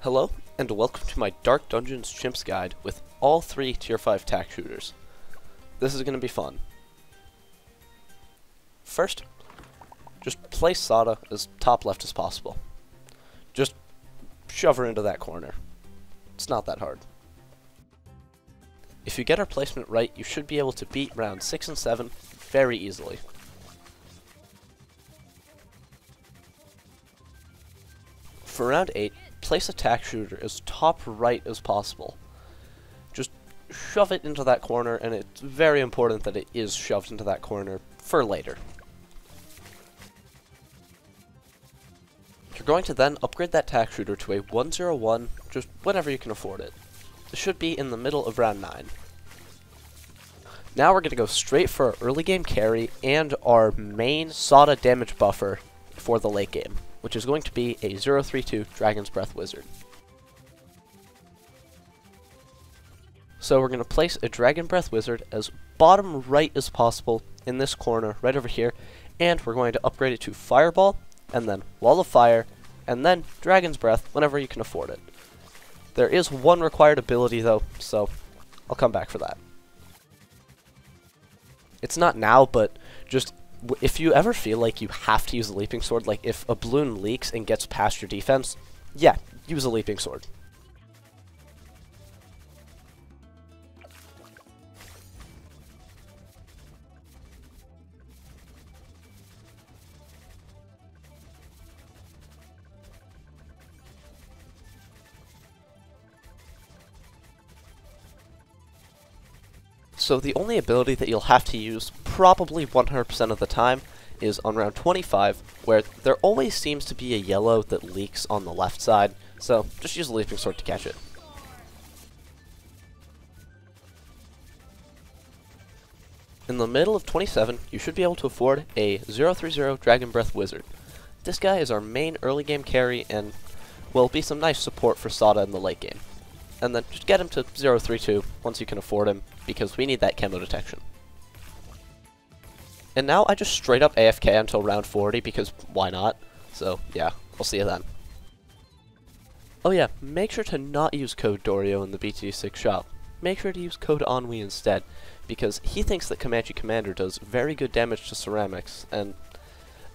Hello, and welcome to my Dark Dungeons Chimps guide with all 3 Tier 5 tack shooters. This is going to be fun. First, just place Sada as top left as possible. Just shove her into that corner. It's not that hard. If you get her placement right, you should be able to beat rounds 6 and 7 very easily. For round 8, place a tack shooter as top right as possible. Just shove it into that corner, and it's very important that it is shoved into that corner for later. You're going to then upgrade that tack shooter to a 101 just whenever you can afford it. It should be in the middle of round 9. Now we're going to go straight for our early game carry and our main Sada damage buffer for the late game, which is going to be a 032 Dragon's Breath Wizard. So we're going to place a Dragon Breath Wizard as bottom right as possible in this corner, right over here, and we're going to upgrade it to Fireball, and then Wall of Fire, and then Dragon's Breath whenever you can afford it. There is one required ability though, so I'll come back for that. It's not now, but just if you ever feel like you have to use a Leaping Sword, like if a Bloon leaks and gets past your defense, yeah, use a Leaping Sword. So the only ability that you'll have to use probably 100% of the time is on round 25, where there always seems to be a yellow that leaks on the left side, so just use a Leaping Sword to catch it. In the middle of 27, you should be able to afford a 030 Dragon Breath Wizard. This guy is our main early game carry and will be some nice support for Sada in the late game. And then just get him to 032 once you can afford him, because we need that camo detection. And now I just straight up AFK until round 40, because why not? So yeah, I'll see you then. Oh yeah, make sure to not use code Dorio in the TD6 shop. Make sure to use code Ennui instead, because he thinks that Comanche Commander does very good damage to ceramics, and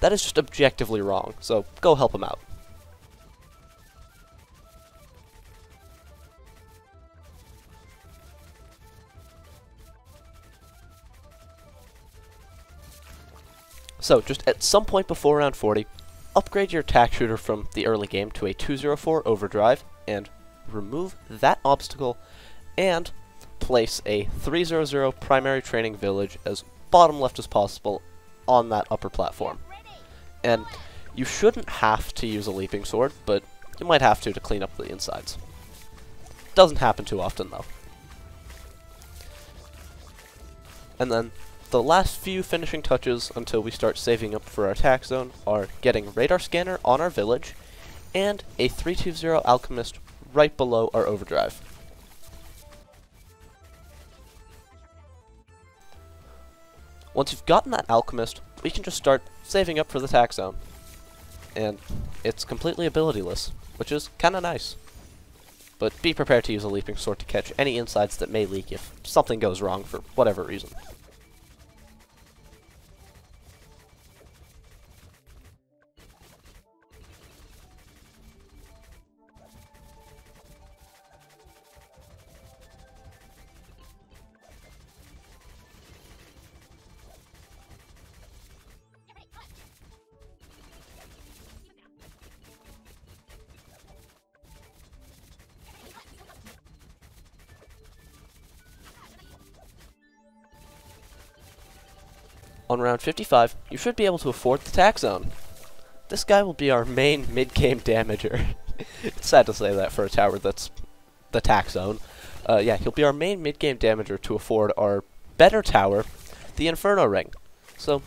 that is just objectively wrong, so go help him out. So, just at some point before round 40, upgrade your tack shooter from the early game to a 204 overdrive, and remove that obstacle, and place a 300 primary training village as bottom left as possible on that upper platform. And you shouldn't have to use a Leaping Sword, but you might have to clean up the insides. Doesn't happen too often though. And then the last few finishing touches until we start saving up for our attack zone are getting radar scanner on our village and a 320 alchemist right below our overdrive. Once you've gotten that alchemist, we can just start saving up for the attack zone. And it's completely abilityless, which is kinda nice. But be prepared to use a Leaping Sword to catch any insides that may leak if something goes wrong for whatever reason. On round 55, you should be able to afford the tack zone. This guy will be our main mid-game damager. It's sad to say that for a tower that's the tack zone. Yeah, he'll be our main mid-game damager to afford our better tower, the Inferno Ring. So,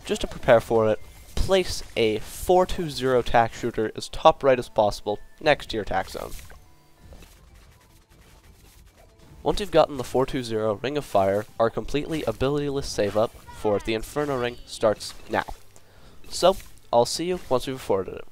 just to prepare for it, place a 420 tack shooter as top right as possible next to your tack zone. Once you've gotten the 420 Ring of Fire, our completely abilityless save up for the Inferno Ring starts now. So, I'll see you once we've afforded it.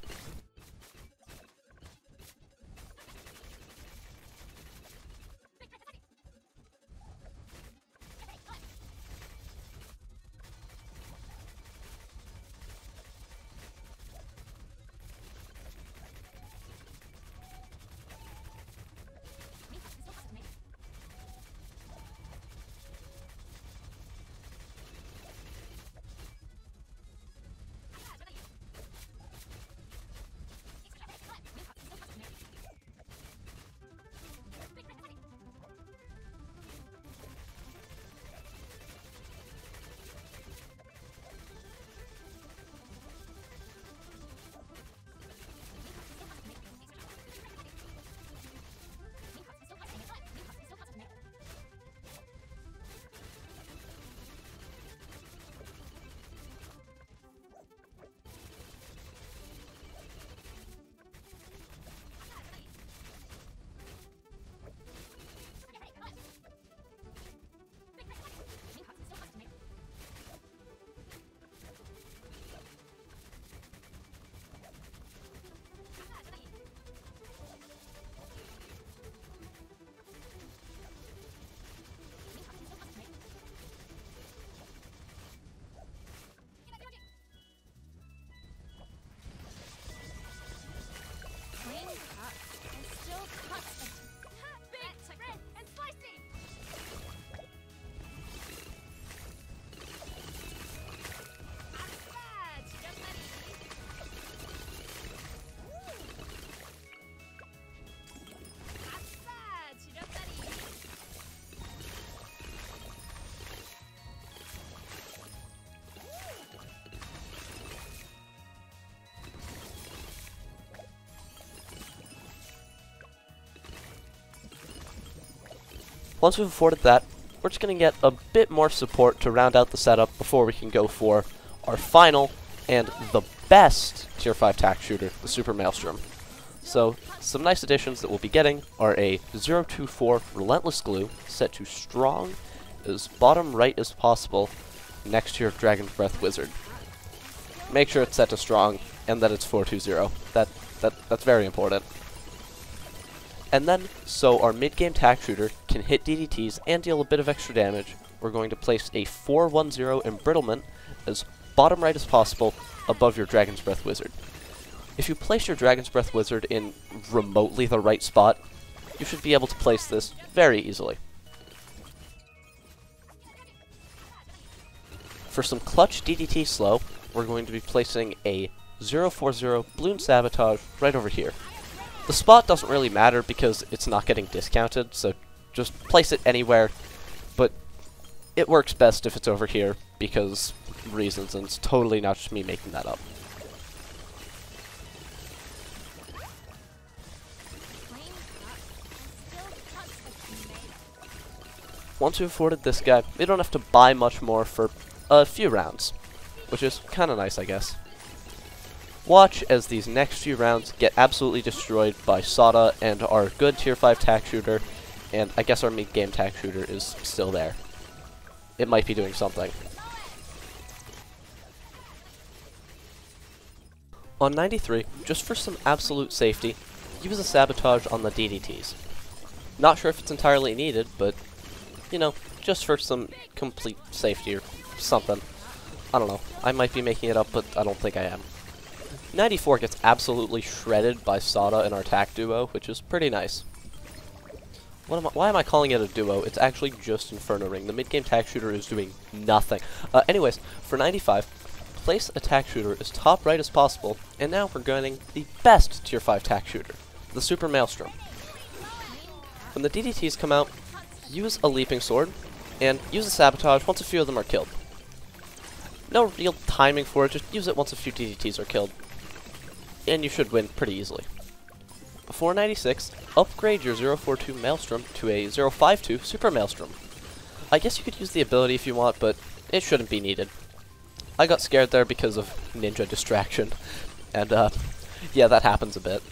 Once we've afforded that, we're just going to get a bit more support to round out the setup before we can go for our final and the best Tier 5 tack shooter, the Super Maelstrom. So, some nice additions that we'll be getting are a 024 Relentless Glue set to strong as bottom right as possible next to your Dragon's Breath Wizard. Make sure it's set to strong and that it's 420. That's very important. And then, so our mid-game tack shooter can hit DDTs and deal a bit of extra damage, we're going to place a 410 Embrittlement as bottom right as possible above your Dragon's Breath Wizard. If you place your Dragon's Breath Wizard in remotely the right spot, you should be able to place this very easily. For some clutch DDT slow, we're going to be placing a 040 Bloon Sabotage right over here. The spot doesn't really matter because it's not getting discounted, so just place it anywhere, but it works best if it's over here because reasons, and it's totally not just me making that up. Once we've afforded this guy, we don't have to buy much more for a few rounds, which is kind of nice, I guess. Watch as these next few rounds get absolutely destroyed by Sada and our good Tier 5 tack shooter, and I guess our mid-game tack shooter is still there. It might be doing something. On 93, just for some absolute safety, use a Sabotage on the DDTs. Not sure if it's entirely needed, but, you know, just for some complete safety or something. I don't know. I might be making it up, but I don't think I am. 94 gets absolutely shredded by Sada and our tack duo, which is pretty nice. Why am I calling it a duo? It's actually just Inferno Ring. The mid-game tack shooter is doing nothing. Anyways, for 95, place a tack shooter as top right as possible, and now we're getting the best Tier 5 tack shooter, the Super Maelstrom. When the DDTs come out, use a Leaping Sword, and use a Sabotage once a few of them are killed. No real timing for it, just use it once a few DDTs are killed, and you should win pretty easily. For 96, upgrade your 042 Maelstrom to a 052 Super Maelstrom. I guess you could use the ability if you want, but it shouldn't be needed. I got scared there because of ninja distraction, and yeah, that happens a bit.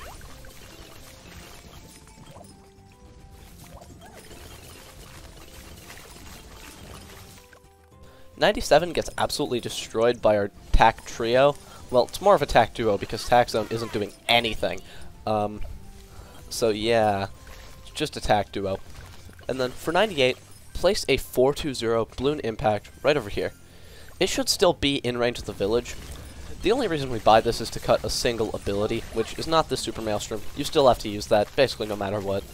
'97 gets absolutely destroyed by our tack trio. Well, it's more of a tack duo because tack zone isn't doing anything. So yeah, it's just a tack duo. And then for 98, place a 420 Bloon Impact right over here. It should still be in range of the village. The only reason we buy this is to cut a single ability, which is not the Super Maelstrom. You still have to use that, basically no matter what.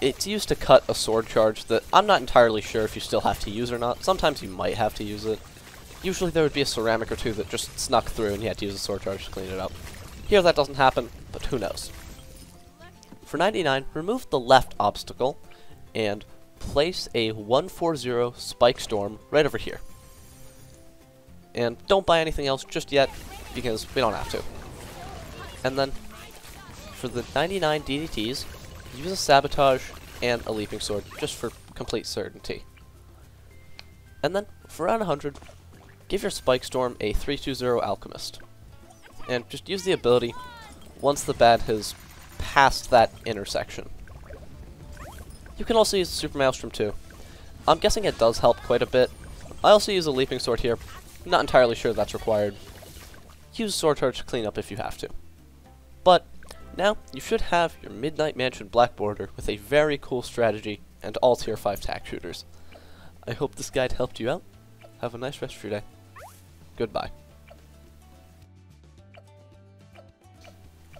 It's used to cut a sword charge that I'm not entirely sure if you still have to use or not. Sometimes you might have to use it. Usually there would be a ceramic or two that just snuck through and you had to use a sword charge to clean it up. Here that doesn't happen, but who knows. For 99, remove the left obstacle and place a 140 Spike Storm right over here. And don't buy anything else just yet, because we don't have to. And then, for the 99 DDTs, use a Sabotage and a Leaping Sword, just for complete certainty. And then, for around 100, give your Spike Storm a 320 Alchemist. And just use the ability once the bat has passed that intersection. You can also use the Super Maelstrom too. I'm guessing it does help quite a bit. I also use a Leaping Sword here. Not entirely sure that's required. Use Sword Charge to clean up if you have to. But now you should have your Midnight Mansion Black Border with a very cool strategy and all Tier 5 tack shooters. I hope this guide helped you out. Have a nice rest of your day. Goodbye.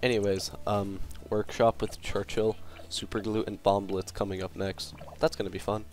Anyways, Workshop with Churchill, Super Glue, and Bomb Blitz coming up next. That's gonna be fun.